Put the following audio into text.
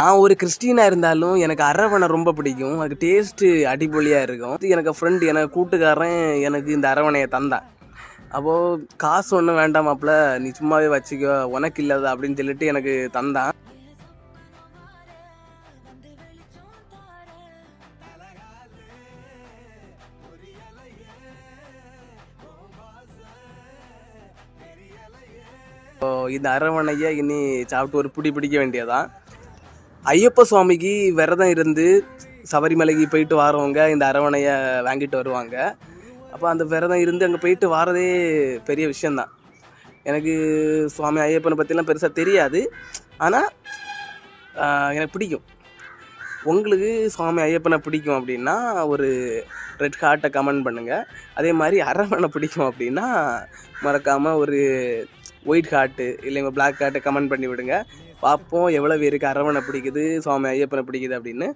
நான் ஒரு கிறிஸ்டினா இருந்தாலும் எனக்கு அரவணை ரொம்ப பிடிக்கும். அதுக்கு டேஸ்ட்டு அடிபொலியா இருக்கும். எனக்கு ஃப்ரெண்ட் எனக்கு கூட்டுக்காரன் எனக்கு இந்த அரவணைய தந்தான். அப்போ காசு ஒண்ணும் வேண்டாம் மாப்ள, நீ சும்மாவே வச்சுக்கோ. உனக்கு இல்லதா அப்படின்னு சொல்லிட்டு எனக்கு தந்தான். இப்போ இந்த அரவணைய இனி சாப்பிட்டு ஒரு புடி பிடிக்க வேண்டியதான். ஐயப்ப சுவாமிக்கு விரதம் இருந்து சபரிமலைக்கு போயிட்டு வாரவங்க இந்த அரவணைய வாங்கிட்டு வருவாங்க. அப்போ அந்த விரதம் இருந்து அங்கே போயிட்டு வாரதே பெரிய விஷயந்தான். எனக்கு சுவாமி ஐயப்பனை பற்றிலாம் பெருசாக தெரியாது. ஆனால் எனக்கு பிடிக்கும். உங்களுக்கு சுவாமி ஐயப்பனை பிடிக்கும் அப்படின்னா ஒரு ரெட் ஹார்ட்டை கமெண்ட் பண்ணுங்கள். அதே மாதிரி அரவணை பிடிக்கும் அப்படின்னா மறக்காமல் ஒரு ஒயிட் ஹார்ட்டு இல்லைங்க பிளாக் ஹார்ட்டை கமெண்ட் பண்ணி விடுங்க. பார்ப்போம் எவ்வளோ பேருக்கு அரவணை பிடிக்குது சுவாமி ஐயப்பனை பிடிக்குது அப்படின்னு.